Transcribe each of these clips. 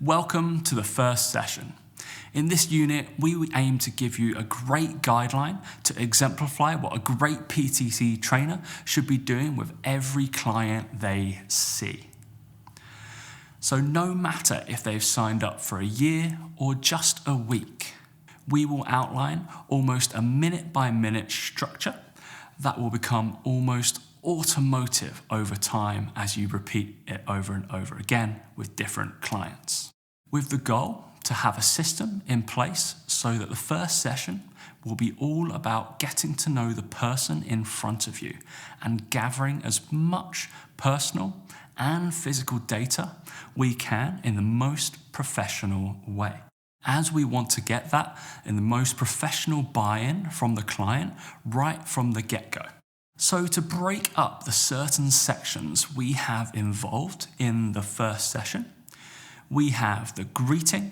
Welcome to the first session. In this unit, we aim to give you a great guideline to exemplify what a great PTC trainer should be doing with every client they see. So no matter if they've signed up for a year or just a week, we will outline almost a minute-by-minute structure that will become almost automotive over time as you repeat it over and over again with different clients. With the goal to have a system in place so that the first session will be all about getting to know the person in front of you and gathering as much personal and physical data we can in the most professional way. As we want to get that in the most professional buy-in from the client right from the get-go. So to break up the certain sections we have involved in the first session, we have the greeting,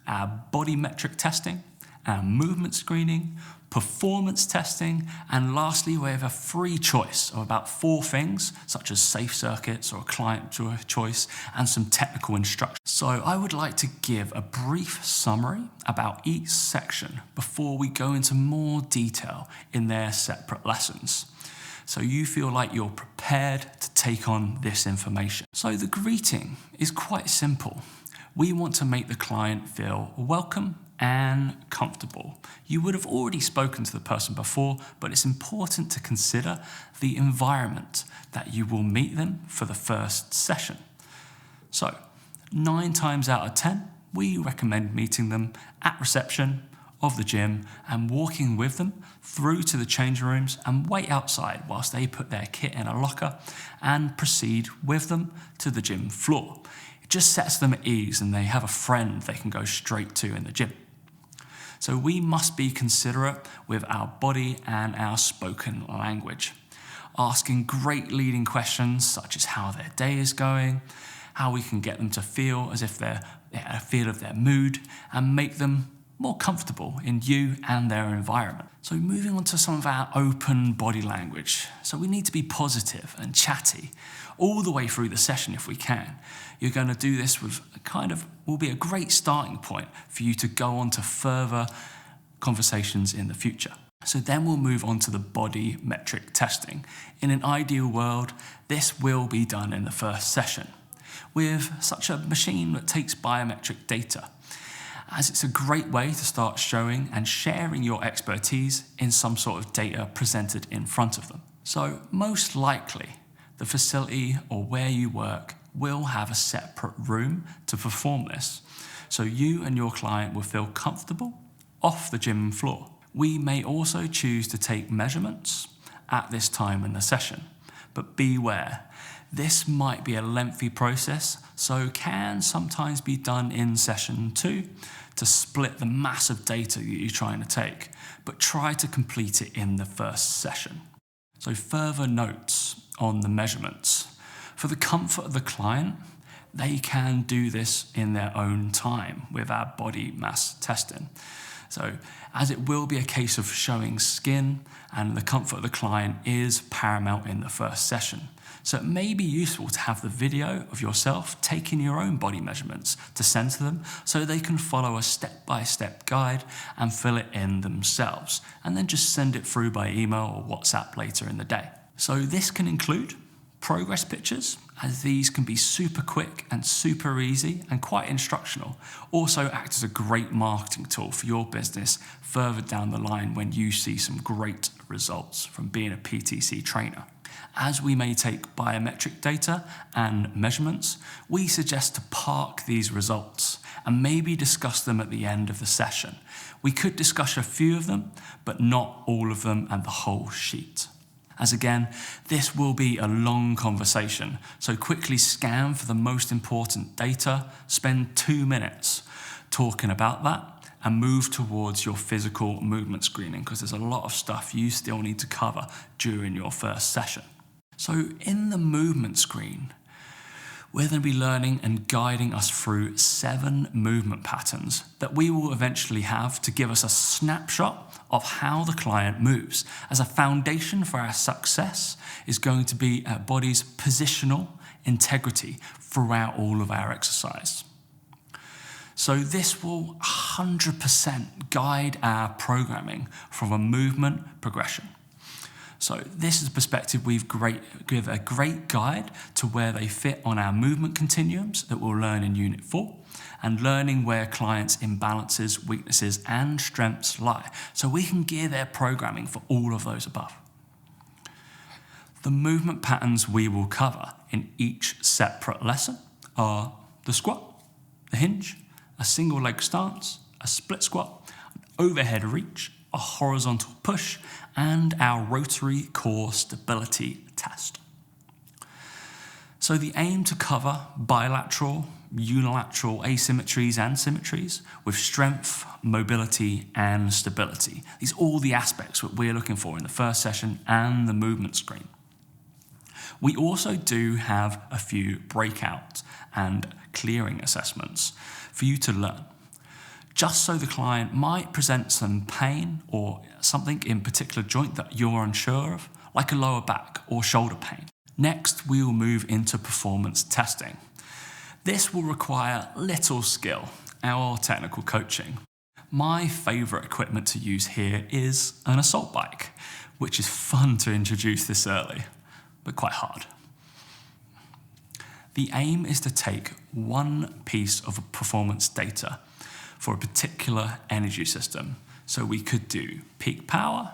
our body metric testing, our movement screening, performance testing, and lastly, we have a free choice of about 4 things, such as safe circuits or client choice, and some technical instructions. So I would like to give a brief summary about each section before we go into more detail in their separate lessons, so you feel like you're prepared to take on this information. So the greeting is quite simple. We want to make the client feel welcome and comfortable. You would have already spoken to the person before, but it's important to consider the environment that you will meet them for the first session. So 9 times out of 10, we recommend meeting them at reception of the gym and walking with them through to the changing rooms and wait outside whilst they put their kit in a locker and proceed with them to the gym floor. It just sets them at ease and they have a friend they can go straight to in the gym. So we must be considerate with our body and our spoken language, asking great leading questions such as how their day is going, how we can get them to feel as if they're a feel of their mood and make them more comfortable in you and their environment. So moving on to some of our open body language. So we need to be positive and chatty all the way through the session if we can. You're going to do this with will be a great starting point for you to go on to further conversations in the future. So then we'll move on to the body metric testing. In an ideal world, this will be done in the first session with such a machine that takes biometric data, as it's a great way to start showing and sharing your expertise in some sort of data presented in front of them. So most likely, the facility or where you work will have a separate room to perform this, so you and your client will feel comfortable off the gym floor. We may also choose to take measurements at this time in the session, but beware, this might be a lengthy process, so can sometimes be done in session 2 to split the massive data that you're trying to take, but try to complete it in the first session. So further notes on the measurements. For the comfort of the client, they can do this in their own time with our body mass testing. So as it will be a case of showing skin and the comfort of the client is paramount in the first session. So it may be useful to have the video of yourself taking your own body measurements to send to them so they can follow a step-by-step guide and fill it in themselves, and then just send it through by email or WhatsApp later in the day. So this can include progress pictures, as these can be super quick and super easy and quite instructional. Also act as a great marketing tool for your business further down the line when you see some great results from being a PTC trainer. As we may take biometric data and measurements, we suggest to park these results and maybe discuss them at the end of the session. We could discuss a few of them, but not all of them and the whole sheet. As again, this will be a long conversation, so quickly scan for the most important data, spend 2 minutes talking about that, and move towards your physical movement screening, because there's a lot of stuff you still need to cover during your first session. So in the movement screen, we're going to be learning and guiding us through 7 movement patterns that we will eventually have to give us a snapshot of how the client moves. As a foundation for our success is going to be our body's positional integrity throughout all of our exercise. So this will 100% guide our programming from a movement progression. So this is a perspective give a great guide to where they fit on our movement continuums that we'll learn in Unit 4, and learning where clients' imbalances, weaknesses, and strengths lie, so we can gear their programming for all of those above. The movement patterns we will cover in each separate lesson are the squat, the hinge, a single leg stance, a split squat, an overhead reach, a horizontal push, and our rotary core stability test. So the aim to cover bilateral, unilateral asymmetries and symmetries with strength, mobility, and stability. These are all the aspects that we're looking for in the first session and the movement screen. We also do have a few breakout and clearing assessments for you to learn, just so the client might present some pain or something in particular joint that you're unsure of, like a lower back or shoulder pain. Next, we will move into performance testing. This will require little skill, our technical coaching. My favourite equipment to use here is an assault bike, which is fun to introduce this early, but quite hard. The aim is to take one piece of performance data for a particular energy system. So we could do peak power,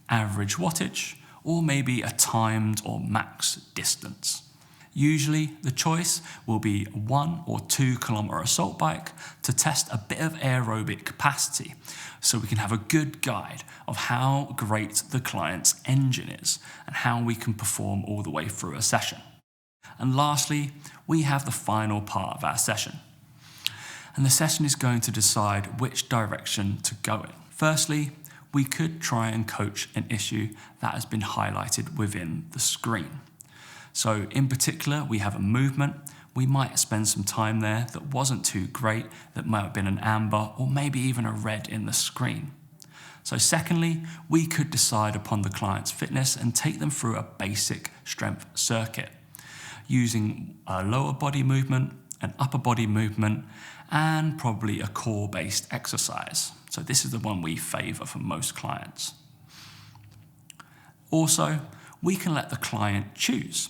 average wattage, or maybe a timed or max distance. Usually the choice will be 1 or 2 kilometer assault bike to test a bit of aerobic capacity, so we can have a good guide of how great the client's engine is and how we can perform all the way through a session. And lastly, we have the final part of our session. And the session is going to decide which direction to go in. Firstly, we could try and coach an issue that has been highlighted within the screen. So in particular, we have a movement. We might spend some time there that wasn't too great, that might have been an amber or maybe even a red in the screen. So secondly, we could decide upon the client's fitness and take them through a basic strength circuit using a lower body movement, an upper body movement, and probably a core-based exercise. So this is the one we favour for most clients. Also, we can let the client choose.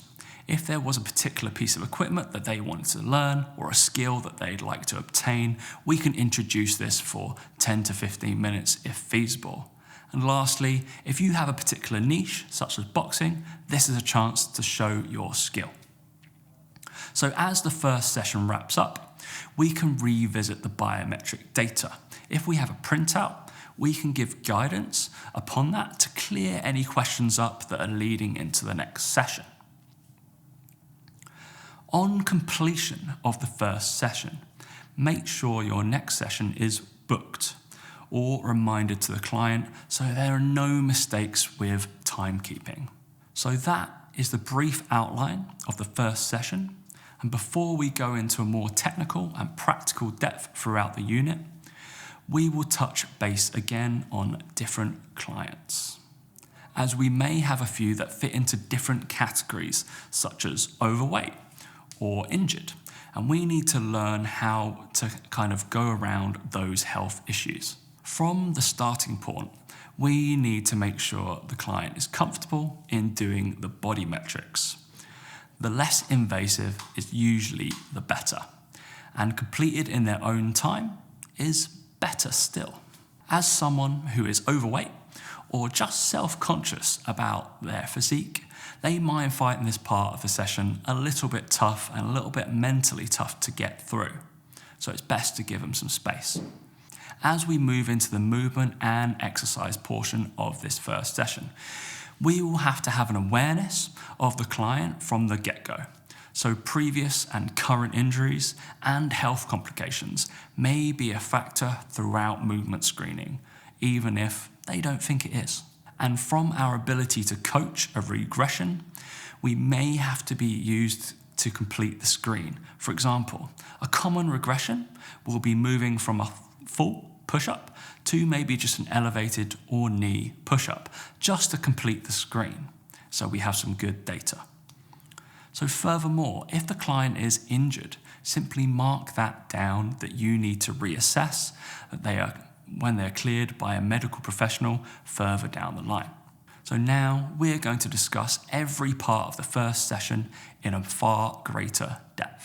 If there was a particular piece of equipment that they wanted to learn or a skill that they'd like to obtain, we can introduce this for 10 to 15 minutes if feasible. And lastly, if you have a particular niche, such as boxing, this is a chance to show your skill. So as the first session wraps up, we can revisit the biometric data. If we have a printout, we can give guidance upon that to clear any questions up that are leading into the next session. On completion of the first session, make sure your next session is booked or reminded to the client so there are no mistakes with timekeeping. So that is the brief outline of the first session. And before we go into a more technical and practical depth throughout the unit, we will touch base again on different clients, as we may have a few that fit into different categories, such as overweight or injured, and we need to learn how to kind of go around those health issues. From the starting point, we need to make sure the client is comfortable in doing the body metrics. The less invasive is usually the better, and completed in their own time is better still. As someone who is overweight or just self-conscious about their physique, they might find this part of the session a little bit tough and a little bit mentally tough to get through. So it's best to give them some space. As we move into the movement and exercise portion of this first session, we will have to have an awareness of the client from the get-go. So previous and current injuries and health complications may be a factor throughout movement screening, even if they don't think it is. And from our ability to coach a regression, we may have to be used to complete the screen. For example, a common regression will be moving from a full push-up to maybe just an elevated or knee push-up, just to complete the screen, so we have some good data. So furthermore, if the client is injured simply mark that down that you need to reassess when they're cleared by a medical professional further down the line. So now we're going to discuss every part of the first session in a far greater depth.